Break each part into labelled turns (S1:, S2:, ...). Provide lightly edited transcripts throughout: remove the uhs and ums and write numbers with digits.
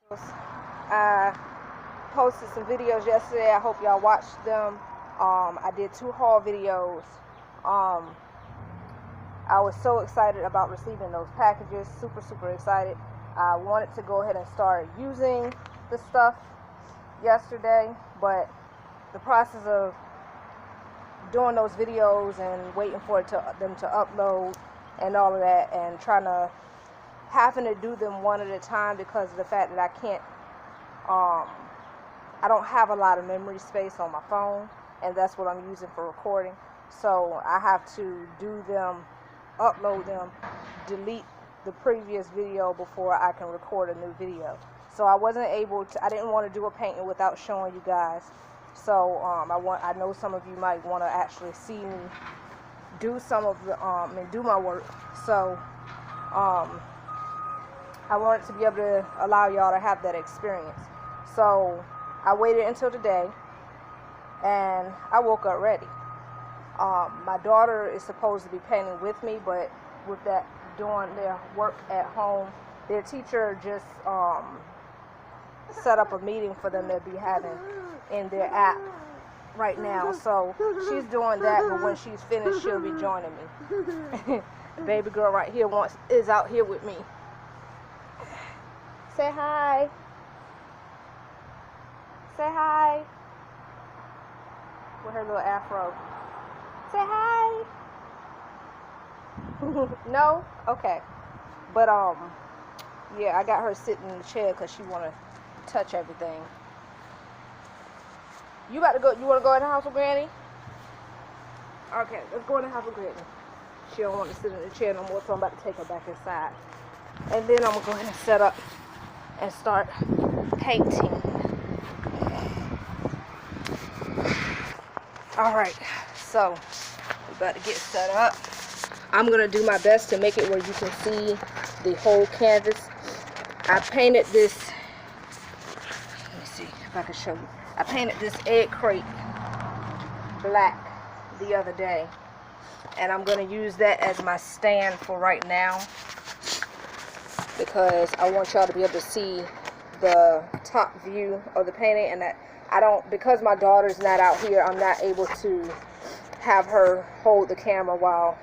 S1: I posted some videos yesterday. I hope y'all watched them. I did 2 haul videos. I was so excited about receiving those packages. Super excited. I wanted to go ahead and start using the stuff yesterday, but the process of doing those videos and waiting for them to upload and all of that, and having to do them one at a time because of the fact that I don't have a lot of memory space on my phone, and that's what I'm using for recording. So I have to do them, upload them, delete the previous video before I can record a new video. So I didn't want to do a painting without showing you guys. So I know some of you might want to actually see me do some of the and do my work. So I wanted to be able to allow y'all to have that experience. So I waited until today, and I woke up ready. My daughter is supposed to be painting with me, but with that doing their work at home, their teacher just set up a meeting for them to be having in their app right now. So she's doing that, but when she's finished, she'll be joining me. Baby girl right here is out here with me. Say hi. Say hi. With her little afro. Say hi. No? Okay. But yeah, I got her sitting in the chair because she want to touch everything. You about to go? You want to go in the house with Granny? Okay, let's go in the house with Granny. She don't want to sit in the chair no more, so I'm about to take her back inside. And then I'm going to go ahead and set up and start painting. Alright, so we're about to get set up. I'm going to do my best to make it where you can see the whole canvas. I painted this, let me see if I can show you. I painted this egg crate black the other day, and I'm going to use that as my stand for right now because I want y'all to be able to see the top view of the painting, and that because my daughter's not out here, I'm not able to have her hold the camera while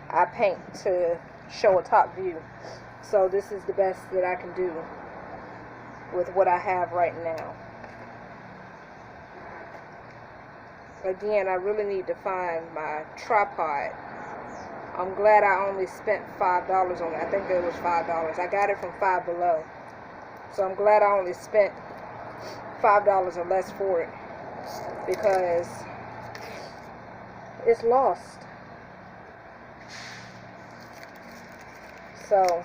S1: I paint to show a top view. So this is the best that I can do with what I have right now. Again, I really need to find my tripod. I'm glad I only spent $5 on it. I think it was $5. I got it from Five Below. So I'm glad I only spent $5 or less for it, because it's lost. So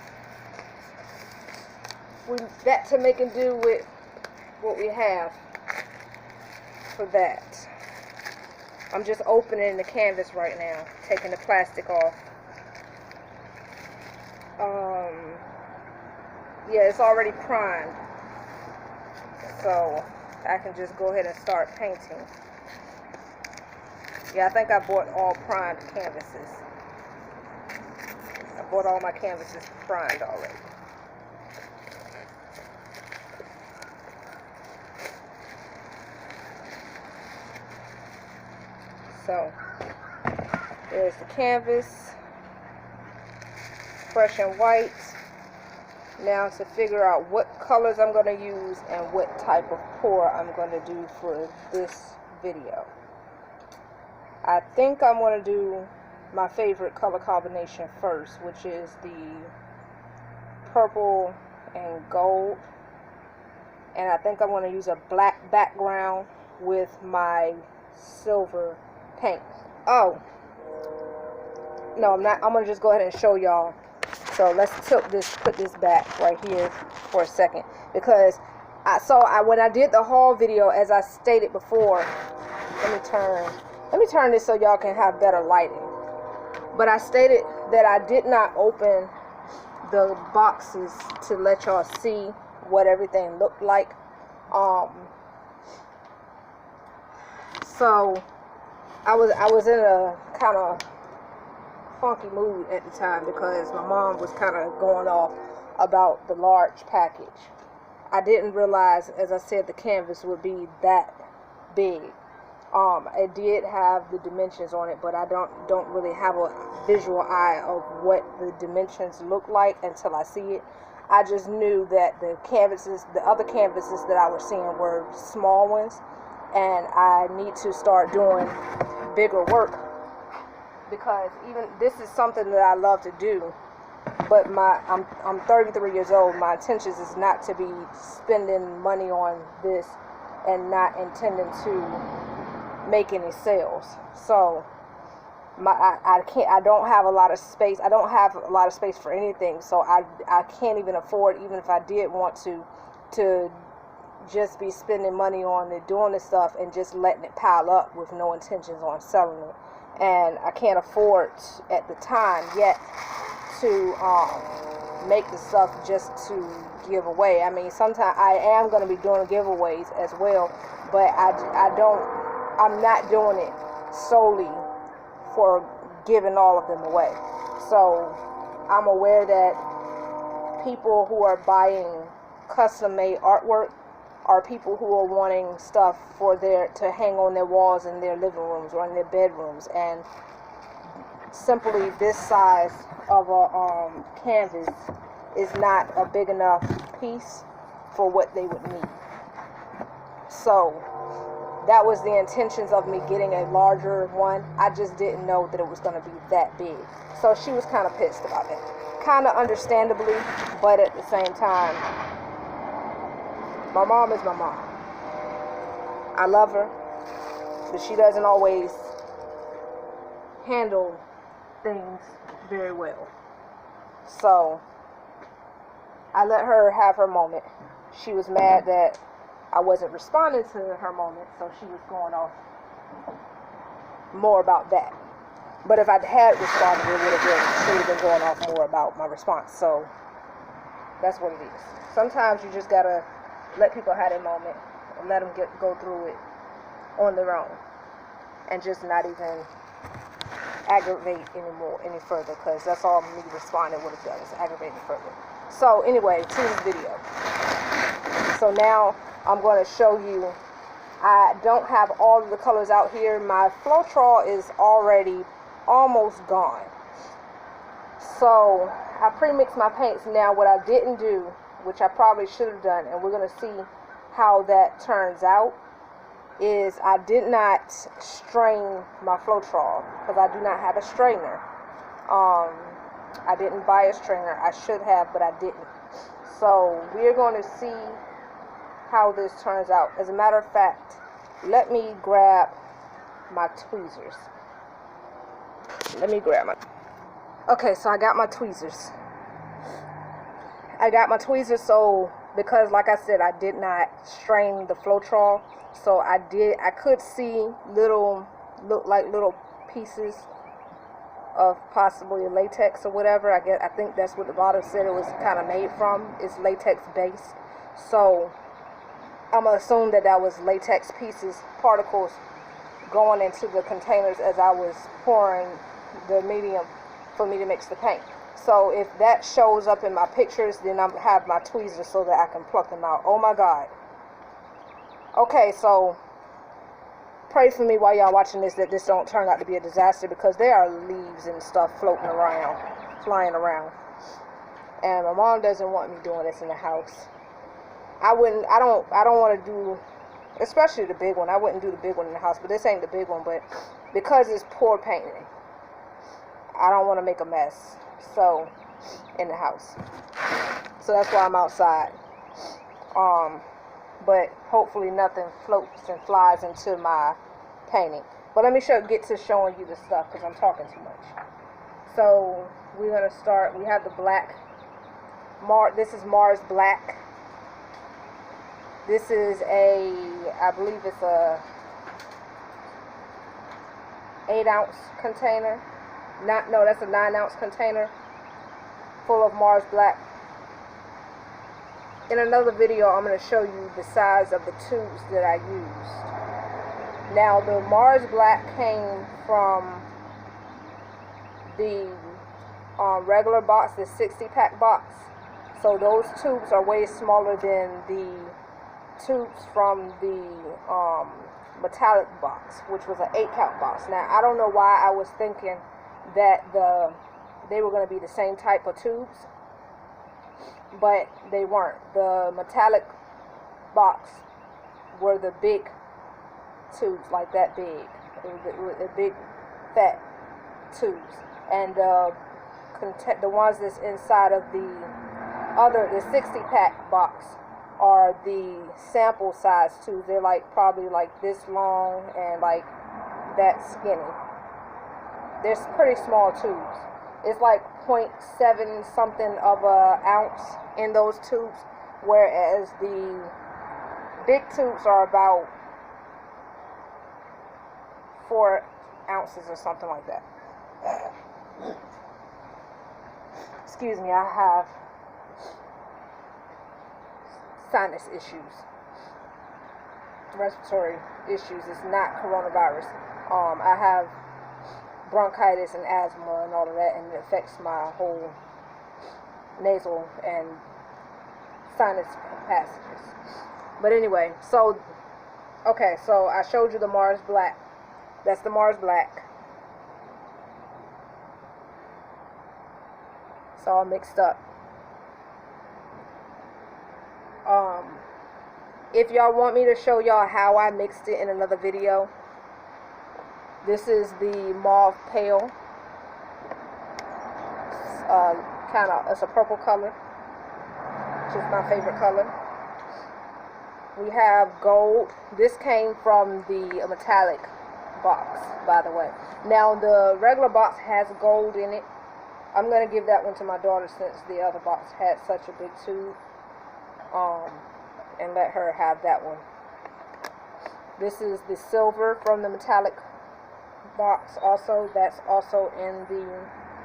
S1: we got to make and do with what we have for that. I'm just opening the canvas right now, taking the plastic off. Yeah, it's already primed, so I can just go ahead and start painting. Yeah, I think I bought all primed canvases. I bought all my canvases primed already. So there's the canvas, fresh and white. Now to figure out what colors I'm going to use and what type of pour I'm going to do for this video. I think I'm going to do my favorite color combination first, which is the purple and gold. And I think I'm going to use a black background with my silver paint. Oh, no, I'm not. I'm going to just go ahead and show y'all. So let's put this back right here for a second, because when I did the haul video, as I stated before, let me turn this so y'all can have better lighting. But I stated that I did not open the boxes to let y'all see what everything looked like. So I was in a kind of funky mood at the time because my mom was kind of going off about the large package. I didn't realize, as I said, the canvas would be that big. It did have the dimensions on it, but I don't really have a visual eye of what the dimensions look like until I see it. I just knew that the other canvases that I was seeing were small ones, and I need to start doing bigger work, because even this is something that I love to do, but I'm 33 years old. My intentions is not to be spending money on this and not intending to make any sales. So I don't have a lot of space. I don't have a lot of space for anything, so I can't even afford, even if I did want to just be spending money on it, doing this stuff, and just letting it pile up with no intentions on selling it. And I can't afford at the time yet to make the stuff just to give away. I mean, sometimes I am going to be doing giveaways as well, but I'm not doing it solely for giving all of them away. So I'm aware that people who are buying custom made artwork are people who are wanting stuff to hang on their walls in their living rooms or in their bedrooms, and simply this size of a canvas is not a big enough piece for what they would need. So that was the intentions of me getting a larger one. I just didn't know that it was going to be that big. So she was kind of pissed about it. Kind of understandably, but at the same time, my mom is my mom. I love her, but she doesn't always handle things very well. So I let her have her moment. She was mad that I wasn't responding to her moment, so she was going off more about that. But if I had responded, she would have been going off more about my response. So that's what it is. Sometimes you just gotta let people have their moment and let them go through it on their own, and just not even aggravate any further, because that's all me responding would have done, is aggravate further. So anyway, to this video. So now I'm going to show you. I don't have all of the colors out here. My Floetrol is already almost gone. So I pre-mixed my paints. Now what I didn't do, which I probably should have done, and we're going to see how that turns out, is I did not strain my Floetrol, because I do not have a strainer. I didn't buy a strainer. I should have, but I didn't. So we're going to see how this turns out. As a matter of fact, let me grab my tweezers. Okay, so I got my tweezers. So because, like I said, I did not strain the Floetrol, so I could see look like little pieces of possibly latex or whatever. I think that's what the bottle said it was kind of made from. It's latex base. So I'm gonna assume that was latex particles going into the containers as I was pouring the medium for me to mix the paint. So if that shows up in my pictures, then I'm gonna have my tweezers so that I can pluck them out. Oh my God. Okay, so pray for me while y'all watching this, that this don't turn out to be a disaster, because there are leaves and stuff floating around, flying around. And my mom doesn't want me doing this in the house. I don't want to do, especially the big one. I wouldn't do the big one in the house, but this ain't the big one. But because it's pour painting, I don't want to make a mess. So, in the house. So that's why I'm outside. But hopefully nothing floats and flies into my painting. But let me get to showing you the stuff, because I'm talking too much. So we're going to start. We have the black. This is Mars Black. This is I believe it's a 8-ounce container. No, that's a 9-ounce container full of Mars Black. In another video, I'm going to show you the size of the tubes that I used. Now, the Mars Black came from the regular box, the 60-pack box. So those tubes are way smaller than the tubes from the metallic box, which was an 8-count box. Now, I don't know why I was thinking that they were going to be the same type of tubes, but they weren't. The metallic box were the big tubes, like that big. It was the big, fat tubes. And the ones that's inside of the 60-pack box are the sample size tubes. They're like probably like this long and like that skinny. They're pretty small tubes. It's like 0.7 something of an ounce in those tubes, whereas the big tubes are about 4 ounces or something like that. Excuse me, I have sinus issues, respiratory issues. It's not coronavirus. I have bronchitis and asthma and all of that, and it affects my whole nasal and sinus passages. But anyway, so okay, so I showed you the Mars Black. That's the Mars Black. It's all mixed up. If y'all want me to show y'all how I mixed it in another video, this is the Mauve Pale. It's a purple color, which is my favorite color. We have gold. This came from the metallic box, by the way. Now, the regular box has gold in it. I'm going to give that one to my daughter since the other box had such a big tube. And let her have that one. This is the silver from the metallic box also. That's also in the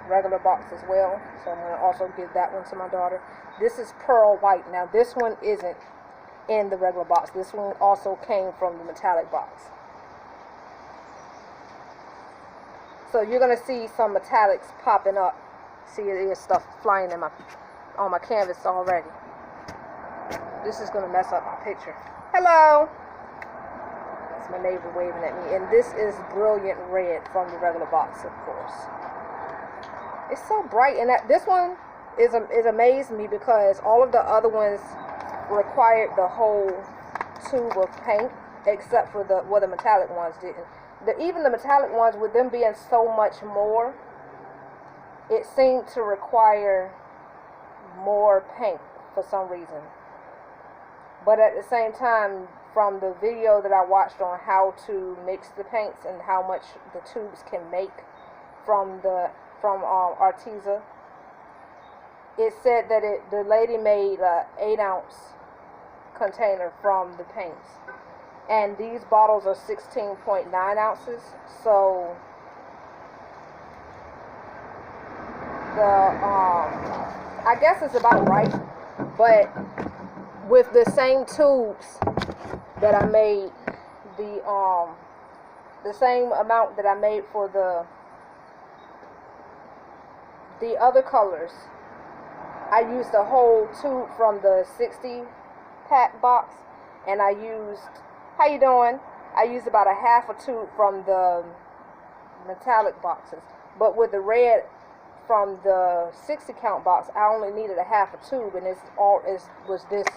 S1: regular box as well. So I'm going to also give that one to my daughter. This is pearl white. Now, this one isn't in the regular box. This one also came from the metallic box. So you're going to see some metallics popping up. See, there's stuff flying on my canvas already. This is going to mess up my picture. Hello! That's my neighbor waving at me. And this is brilliant red from the regular box, of course. It's so bright. And this one is amazed me because all of the other ones required the whole tube of paint, except for the metallic ones didn't. Even the metallic ones, with them being so much more, it seemed to require more paint for some reason. But at the same time, from the video that I watched on how to mix the paints and how much the tubes can make from Arteza, it said that the lady made an 8-ounce container from the paints. And these bottles are 16.9 ounces. So I guess it's about right. But with the same tubes that I made, the same amount that I made for the other colors, I used a whole tube from the 60-pack box, and I used, how you doing? I used about a half a tube from the metallic boxes. But with the red from the 60-count box, I only needed a half a tube, and it was this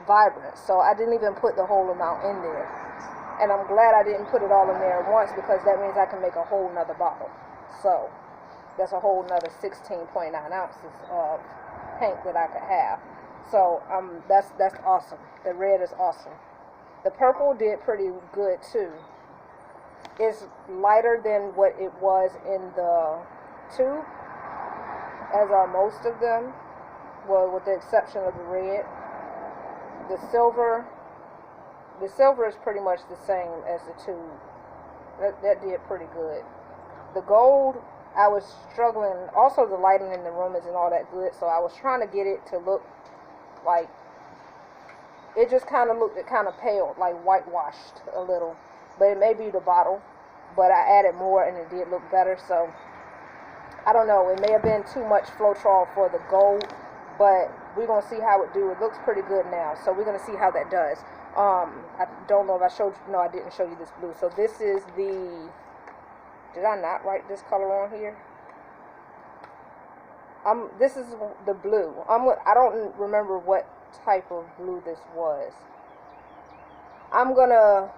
S1: vibrant. So I didn't even put the whole amount in there. And I'm glad I didn't put it all in there at once, because that means I can make a whole nother bottle. So that's a whole nother 16.9 ounces of paint that I could have. So that's awesome. The red is awesome. The purple did pretty good too. It's lighter than what it was in the tube, as are most of them, well, with the exception of the red. The silver is pretty much the same as the tube. That did pretty good. The gold, I was struggling. Also, the lighting in the room isn't all that good, so I was trying to get it to look like, it just kind of looked kind of pale, like whitewashed a little. But it may be the bottle, but I added more and it did look better. So I don't know, it may have been too much Floetrol for the gold, but we're going to see how it do. It looks pretty good now, so we're going to see how that does. I don't know if I showed you. No, I didn't show you this blue. So this is the, did I not write this color on here? This is the blue. I don't remember what type of blue this was. I'm going to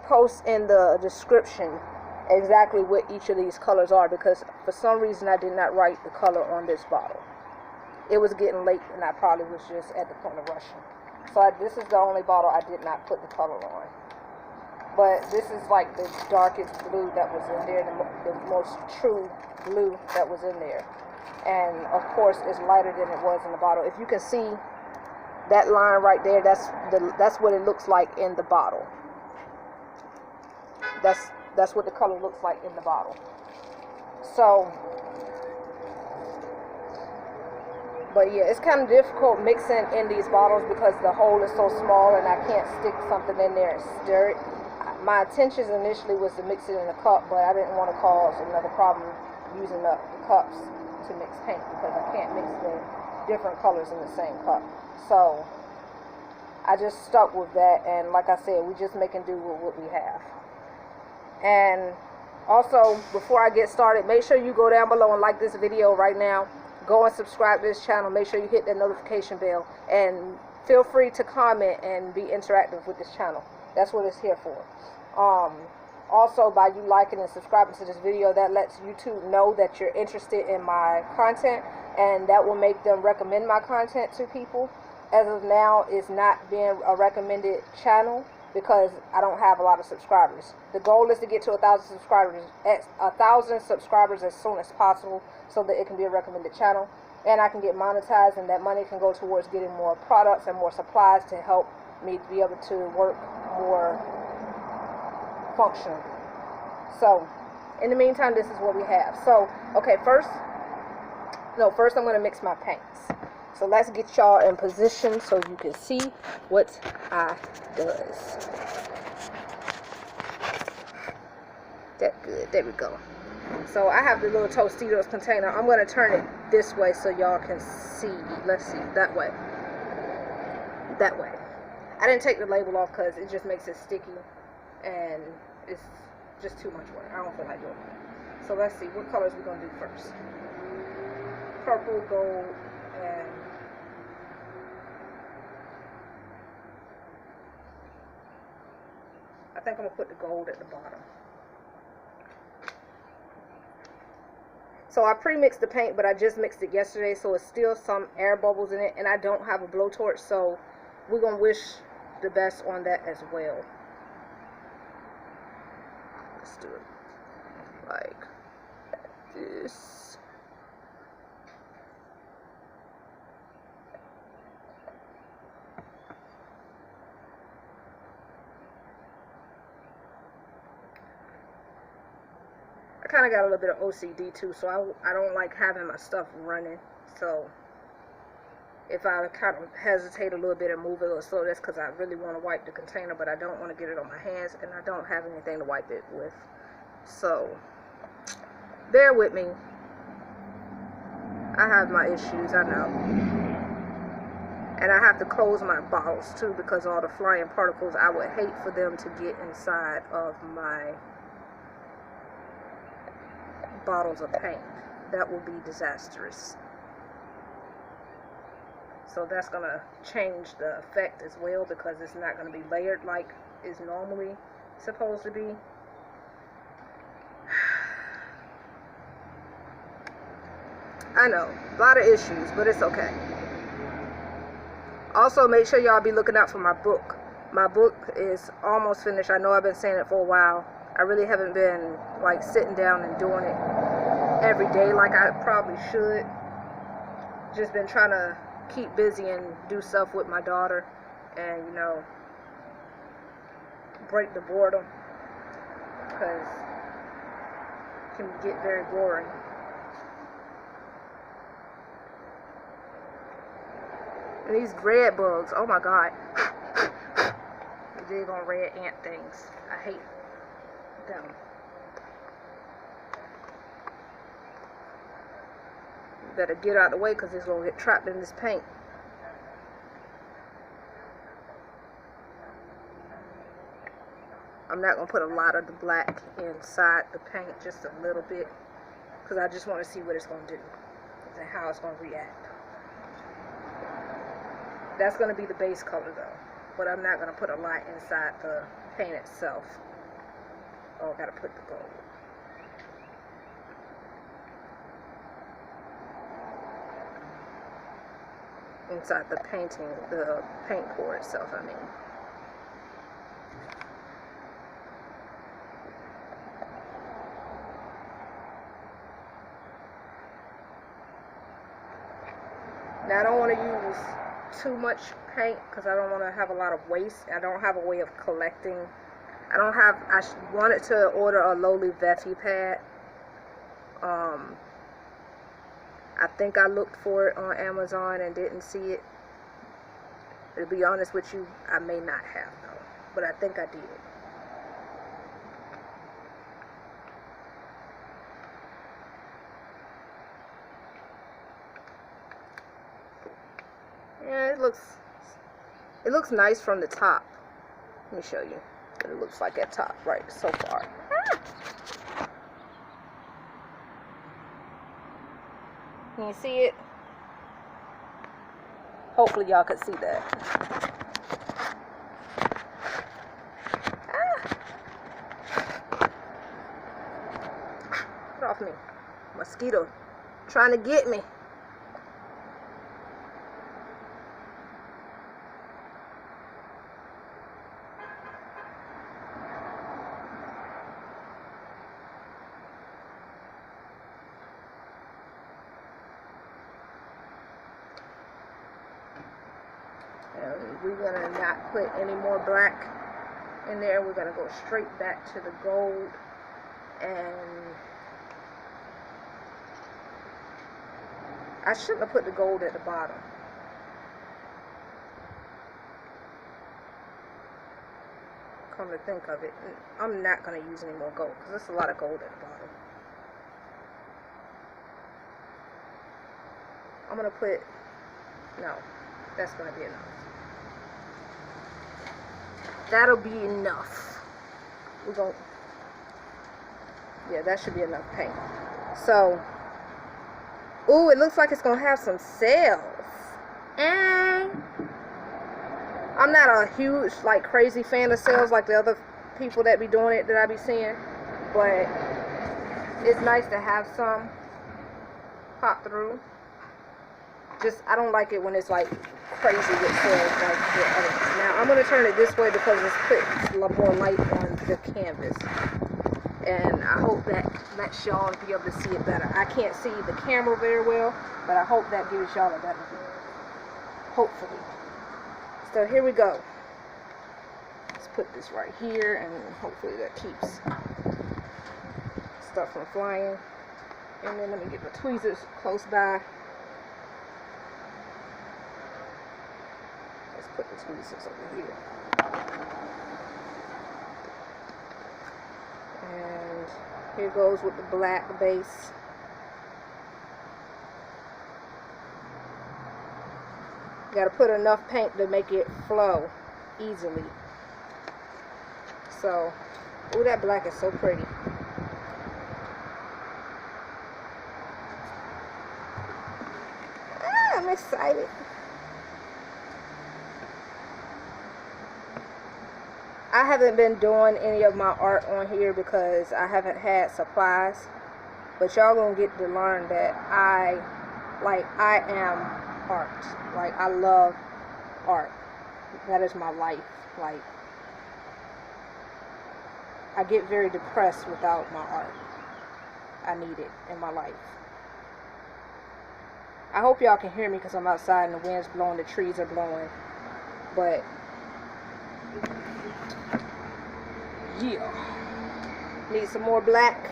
S1: post in the description exactly what each of these colors are, because for some reason I did not write the color on this bottle. It was getting late and I probably was just at the point of rushing. So this is the only bottle I did not put the color on. But this is like the darkest blue that was in there, the most true blue that was in there. And of course it's lighter than it was in the bottle. If you can see that line right there, that's what it looks like in the bottle. That's what the color looks like in the bottle. So, but yeah, it's kind of difficult mixing in these bottles because the hole is so small and I can't stick something in there and stir it. My intentions initially was to mix it in a cup, but I didn't want to cause another problem using the cups to mix paint, because I can't mix the different colors in the same cup. So I just stuck with that, and like I said, we just making do with what we have. And also, before I get started, make sure you go down below and like this video right now. Go and subscribe to this channel. Make sure you hit that notification bell, and feel free to comment and be interactive with this channel. That's what it's here for. Also, by you liking and subscribing to this video, that lets YouTube know that you're interested in my content, and that will make them recommend my content to people. As of now, it's not being a recommended channel because I don't have a lot of subscribers. The goal is to get to 1,000 subscribers, as soon as possible, so that it can be a recommended channel, and I can get monetized, and that money can go towards getting more products and more supplies to help me to be able to work more functionally. So in the meantime, this is what we have. So okay, first I'm going to mix my paints. So let's get y'all in position so you can see what I does. That good. There we go. So I have the little Tostitos container. I'm going to turn it this way so y'all can see. Let's see. That way. That way. I didn't take the label off because it just makes it sticky and it's just too much work. I don't feel like doing it. So let's see. What colors we're going to do first? Purple, gold, and I think I'm going to put the gold at the bottom. So I pre-mixed the paint, but I just mixed it yesterday, so it's still some air bubbles in it, and I don't have a blowtorch, so we're going to wish the best on that as well. Let's do it like this. I kind of got a little bit of OCD too, so I don't like having my stuff running. So if I kind of hesitate a little bit and move it a little slow, that's because I really want to wipe the container, but I don't want to get it on my hands, and I don't have anything to wipe it with. So bear with me. I have my issues, I know. And I have to close my bottles too, because all the flying particles, I would hate for them to get inside of my bottles of paint. That will be disastrous. So that's going to change the effect as well, because it's not going to be layered like it's normally supposed to be. I know, a lot of issues, but it's okay. Also, make sure y'all be looking out for my book. My book is almost finished. I know I've been saying it for a while. I really haven't been like sitting down and doing it every day like I probably should. Just been trying to keep busy and do stuff with my daughter, and you know, break the boredom, because it can get very boring. And these red bugs, oh my god, the big on red ant things, I hate them. Better get out of the way because it's going to get trapped in this paint. I'm not going to put a lot of the black inside the paint, just a little bit, because I just want to see what it's going to do and how it's going to react. That's going to be the base color though, but I'm not going to put a lot inside the paint itself. Oh, I got to put the gold. Inside the painting, the paint pour itself, I mean. Now I don't want to use too much paint because I don't want to have a lot of waste. I don't have a way of collecting. I wanted to order a lowly Veffy pad. I think I looked for it on Amazon and didn't see it. To be honest with you, I may not have though, but I think I did. Yeah, it looks nice from the top. Let me show you what it looks like at top right so far. Can you see it? Hopefully y'all could see that. Get off me. Mosquito trying to get me. And we're going to not put any more black in there. We're going to go straight back to the gold. And I shouldn't have put the gold at the bottom. Come to think of it, I'm not going to use any more gold because there's a lot of gold at the bottom. I'm going to put, no, that's going to be enough. That'll be enough. We're going, yeah, that should be enough paint. So, ooh, it looks like it's going to have some cells. And I'm not a huge, like, crazy fan of cells like the other people that be doing it that I be seeing. But it's nice to have some pop through. Just, I don't like it when it's, like, crazy with cells like the others. Now, I'm going to turn it this way because it's put a lot more light on the canvas. And I hope that lets y'all be able to see it better. I can't see the camera very well, but I hope that gives y'all a better view. Hopefully. So here we go. Let's put this right here, and hopefully that keeps stuff from flying. And then let me get my tweezers close by. Let's put the tweezers over here. And here goes with the black base. Got to put enough paint to make it flow easily. So, ooh, that black is so pretty. I'm excited. I haven't been doing any of my art on here because I haven't had supplies. But y'all gonna get to learn that I am art. Like, I love art. That is my life. Like, I get very depressed without my art. I need it in my life. I hope y'all can hear me because I'm outside and the wind's blowing, the trees are blowing. But yeah. Need some more black.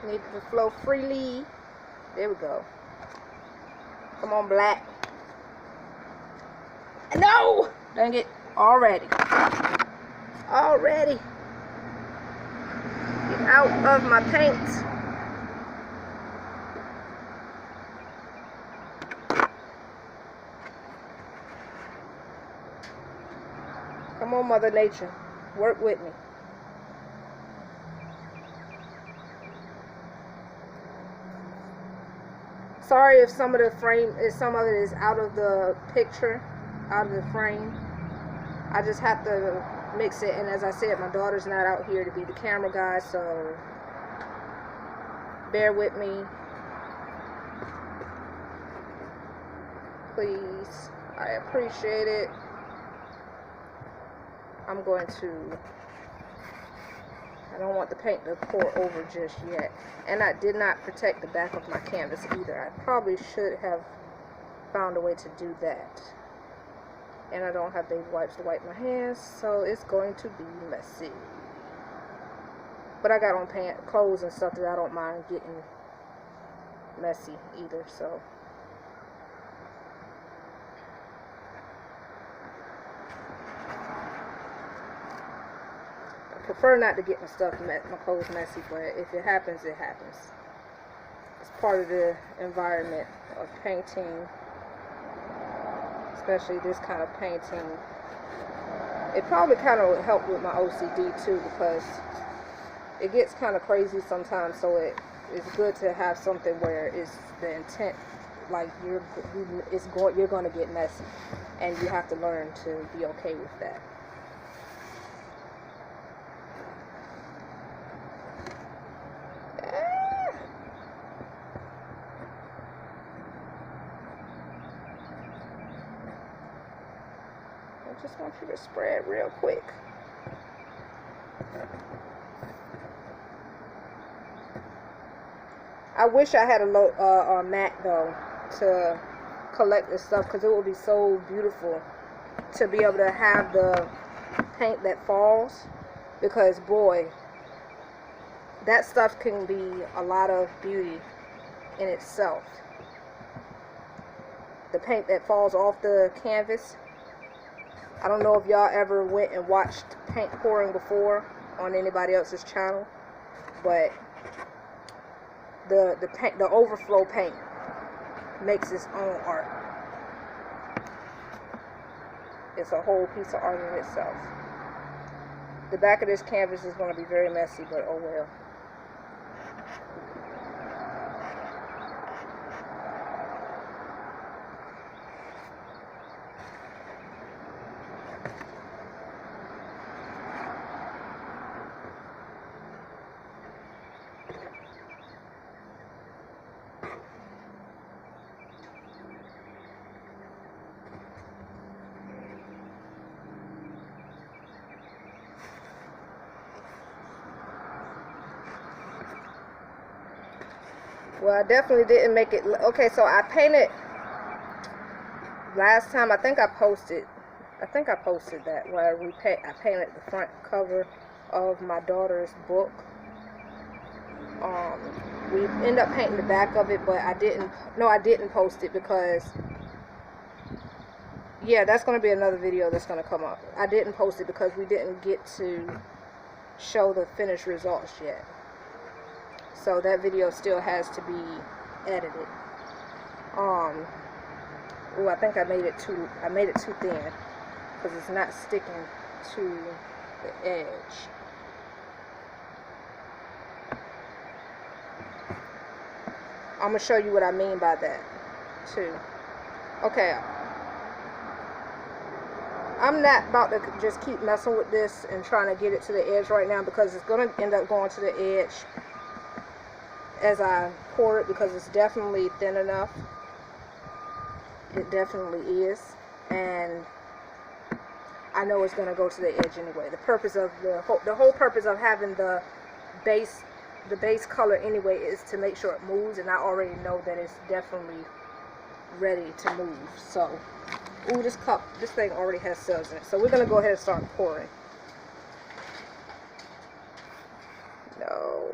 S1: Need it to flow freely. There we go. Come on, black. No! Dang it. Already. Get out of my paint. Come on, Mother Nature. Work with me. Sorry if some of it is out of the picture, out of the frame. I just have to mix it, and as I said, my daughter's not out here to be the camera guy, so bear with me. Please. I appreciate it. I'm going to, I don't want the paint to pour over just yet. And I did not protect the back of my canvas either. I probably should have found a way to do that. And I don't have baby wipes to wipe my hands, so it's going to be messy. But I got on clothes and stuff that I don't mind getting messy either, so. I prefer not to get my clothes messy, but if it happens, it happens. It's part of the environment of painting, especially this kind of painting. It probably kind of would help with my OCD too, because it gets kind of crazy sometimes, so it's good to have something where it's the intent, like you're going to get messy, and you have to learn to be okay with that. I just want you to spread real quick. I wish I had a mat though to collect this stuff, because it would be so beautiful to be able to have the paint that falls, because boy, that stuff can be a lot of beauty in itself. The paint that falls off the canvas. I don't know if y'all ever went and watched paint pouring before on anybody else's channel, but the overflow paint makes its own art. It's a whole piece of art in itself. The back of this canvas is going to be very messy, but oh well. Well, I definitely didn't make it. Okay, so I painted last time. I think I posted that where I painted the front cover of my daughter's book. We ended up painting the back of it, but I didn't post it because, yeah, that's going to be another video that's going to come up. I didn't post it because we didn't get to show the finished results yet. So that video still has to be edited. Oh, I think I made it too thin, because it's not sticking to the edge. I'm gonna show you what I mean by that too. Okay, I'm not about to just keep messing with this and trying to get it to the edge right now, because it's gonna end up going to the edge as I pour it, because it's definitely thin enough. It definitely is, and I know it's going to go to the edge anyway. The purpose of the whole purpose of having the base color anyway is to make sure it moves, and I already know that it's definitely ready to move. So, ooh, this thing already has cells in it, so we're going to go ahead and start pouring. No.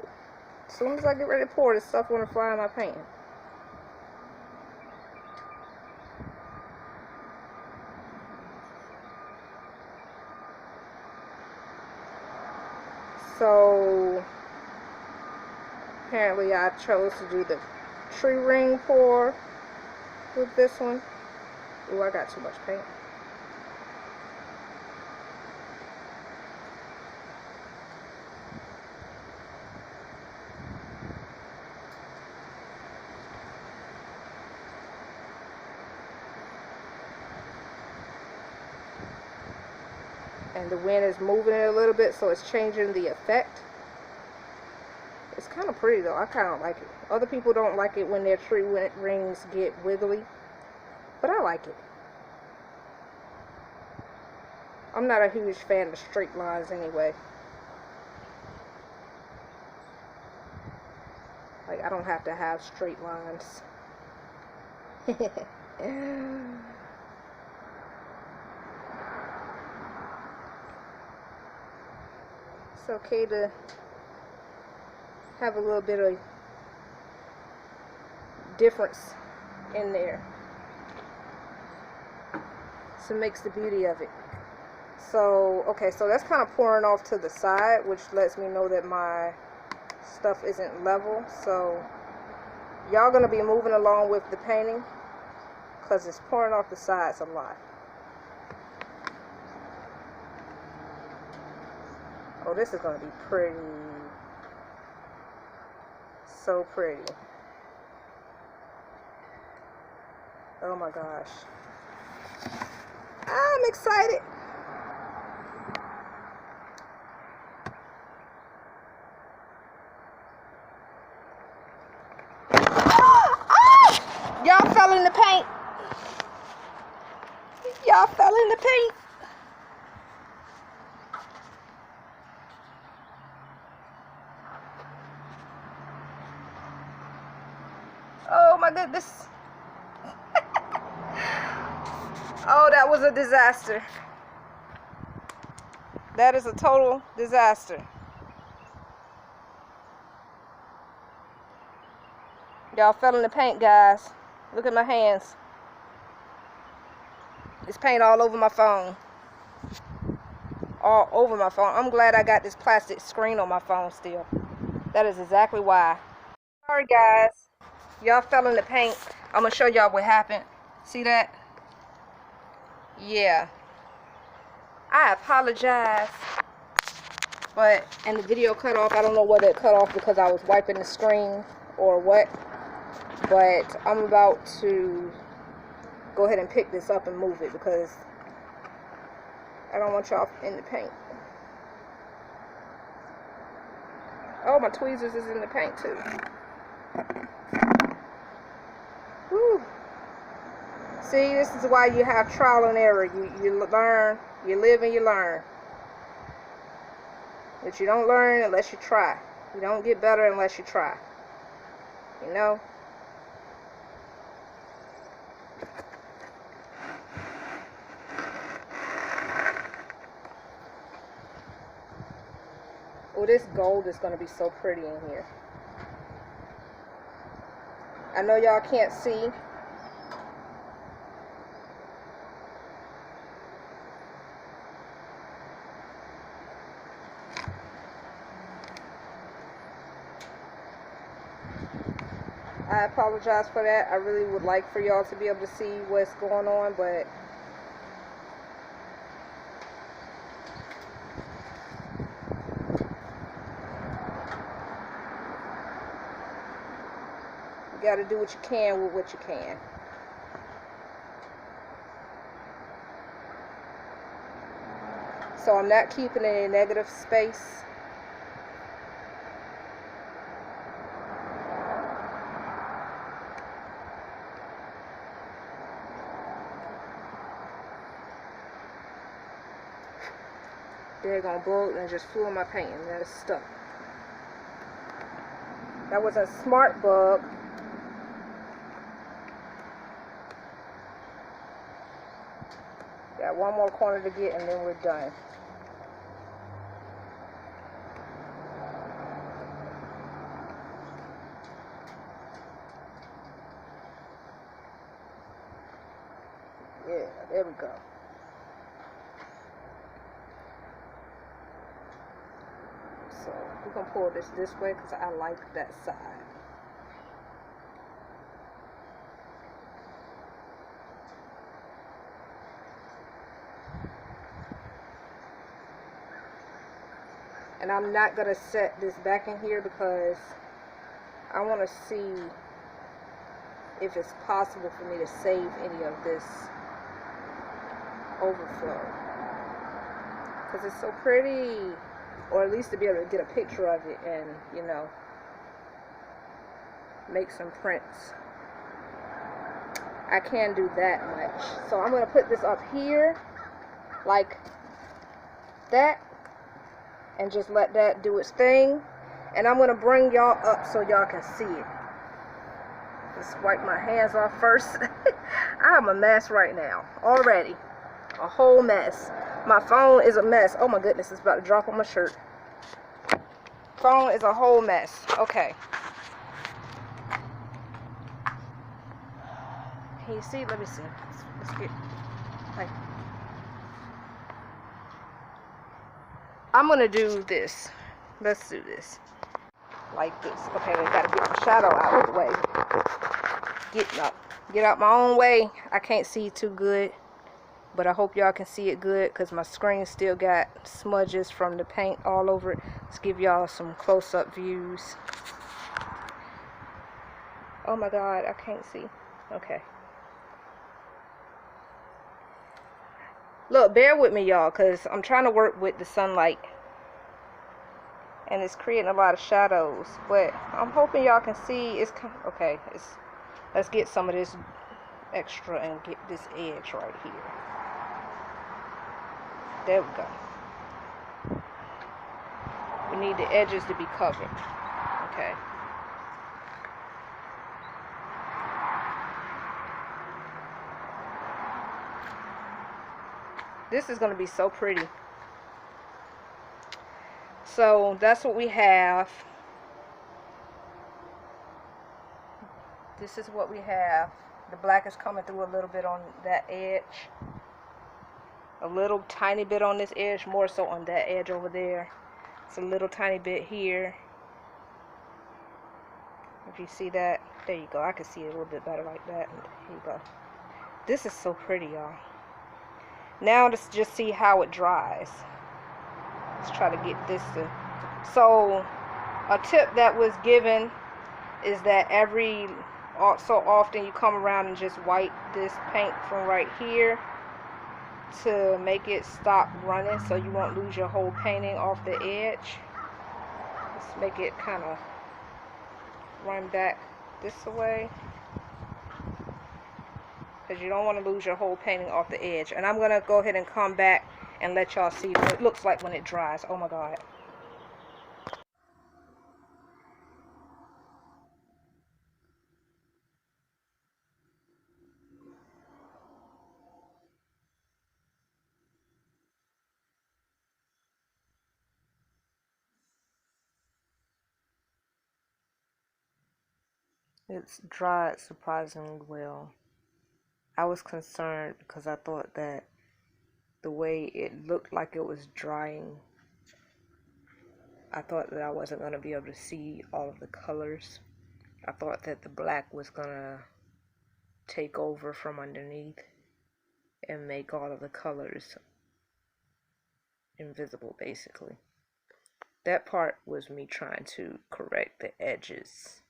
S1: As soon as I get ready to pour, this stuff want to fly in my painting. So apparently I chose to do the tree ring pour with this one. Ooh, I got too much paint. and the wind is moving it a little bit, so it's changing the effect. It's kind of pretty though. I kind of like it. Other people don't like it when their tree rings get wiggly, but I like it. I'm not a huge fan of straight lines anyway. Like, I don't have to have straight lines. It's okay to have a little bit of difference in there. So it makes the beauty of it. So, okay, so that's kind of pouring off to the side, which lets me know that my stuff isn't level. So y'all gonna be moving along with the painting because it's pouring off the sides a lot. Oh, this is gonna be pretty. So pretty. Oh my gosh. I'm excited. Y'all fell in the paint. Y'all fell in the paint. Oh my goodness. Oh, that was a disaster. That is a total disaster. Y'all fell in the paint, guys. Look at my hands. It's paint all over my phone. All over my phone. I'm glad I got this plastic screen on my phone still. That is exactly why. Sorry, guys. Y'all fell in the paint. I'm going to show y'all what happened. See that? Yeah. I apologize. But, and the video cut off. I don't know whether it cut off because I was wiping the screen or what. But I'm about to go ahead and pick this up and move it because I don't want y'all in the paint. Oh, my tweezers is in the paint too. Woo. See, this is why you have trial and error. You learn, you live and you learn. But you don't learn unless you try. You don't get better unless you try. You know? Oh, this gold is going to be so pretty in here. I know y'all can't see. I apologize for that. I really would like for y'all to be able to see what's going on, but you got to do what you can with what you can. So I'm not keeping any negative space. They're gonna bullet and just flew in my paint and that is stuck. That was a smart bug. Got one more corner to get and then we're done. Yeah, there we go. So we're gonna pull this way because I like that side. And I'm not gonna set this back in here because I want to see if it's possible for me to save any of this overflow. because it's so pretty. Or at least to be able to get a picture of it and, you know, make some prints. I can't do that much. So I'm going to put this up here like that and just let that do its thing. And I'm going to bring y'all up so y'all can see it. Let's wipe my hands off first. I'm a mess right now already. A whole mess. My phone is a mess. Oh my goodness, it's about to drop on my shirt. Phone is a whole mess. Okay. Can you see? Let me see. Let's get like. I'm gonna do this. Let's do this. Like this. Okay, I gotta get my shadow out of the way. Get out my own way. I can't see too good, but I hope y'all can see it good because my screen still got smudges from the paint all over it. Let's give y'all some close-up views. Oh my god, I can't see. Okay. Look, bear with me, y'all, because I'm trying to work with the sunlight. And it's creating a lot of shadows. But I'm hoping y'all can see. It's okay. Let's get some of this extra and get this edge right here. There we go. We need the edges to be covered. Okay. This is going to be so pretty. So that's what we have. This is what we have. The black is coming through a little bit on that edge. A little tiny bit on this edge, more so on that edge over there. It's a little tiny bit here. If you see that, there you go. I can see it a little bit better like that. Here you go. This is so pretty, y'all. Now let's just see how it dries. Let's try to get this to... So, a tip that was given is that every so often you come around and just wipe this paint from right here to make it stop running so you won't lose your whole painting off the edge. Let's make it kind of run back this way, because you don't want to lose your whole painting off the edge. And I'm going to go ahead and come back and let y'all see what it looks like when it dries. Oh my god. It's dried surprisingly well. I was concerned because I thought that the way it looked like it was drying, I thought that I wasn't going to be able to see all of the colors. I thought that the black was going to take over from underneath and make all of the colors invisible, basically. That part was me trying to correct the edges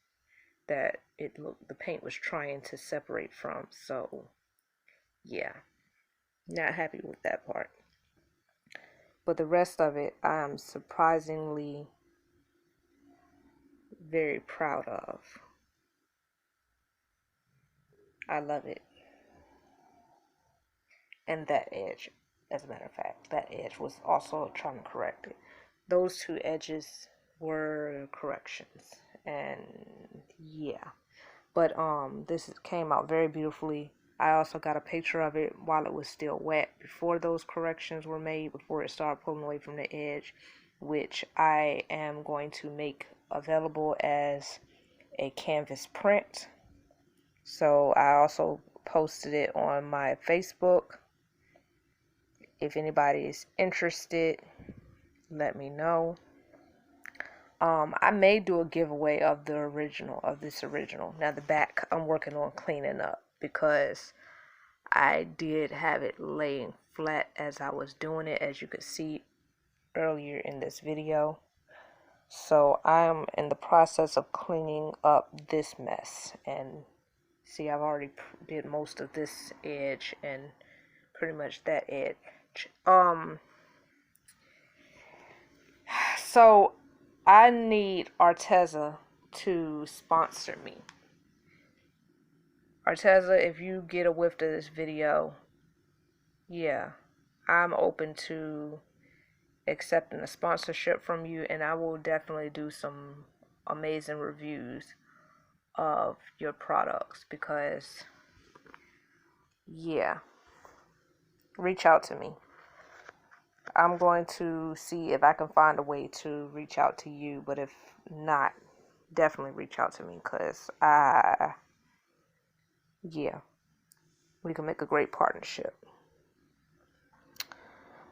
S1: that the paint was trying to separate from. So yeah, not happy with that part. But the rest of it, I'm surprisingly very proud of. I love it. And that edge, as a matter of fact, that edge was also trying to correct it. Those two edges were corrections. And yeah. But this came out very beautifully. I also got a picture of it while it was still wet, before those corrections were made, before it started pulling away from the edge, which I am going to make available as a canvas print. So I also posted it on my Facebook. If anybody is interested, let me know. I may do a giveaway of the original, of this original. Now the back I'm working on cleaning up because I did have it laying flat as I was doing it, as you could see earlier in this video. So I'm in the process of cleaning up this mess. And see, I've already did most of this edge and pretty much that edge. So I need Arteza to sponsor me. Arteza, if you get a whiff of this video, yeah, I'm open to accepting a sponsorship from you, and I will definitely do some amazing reviews of your products, because yeah, reach out to me. I'm going to see if I can find a way to reach out to you, but if not, definitely reach out to me, because yeah, we can make a great partnership.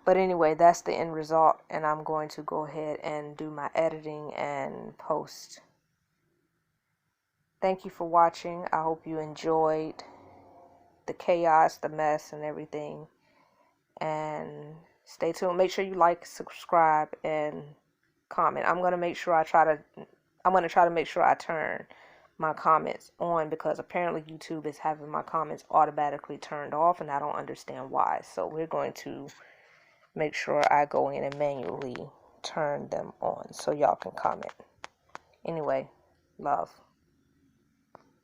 S1: But anyway, that's the end result, and I'm going to go ahead and do my editing and post. Thank you for watching. I hope you enjoyed the chaos, the mess, and everything. And stay tuned. Make sure you like, subscribe, and comment. I'm gonna try to make sure I turn my comments on, because apparently YouTube is having my comments automatically turned off, and I don't understand why. So we're going to make sure I go in and manually turn them on so y'all can comment. Anyway, love.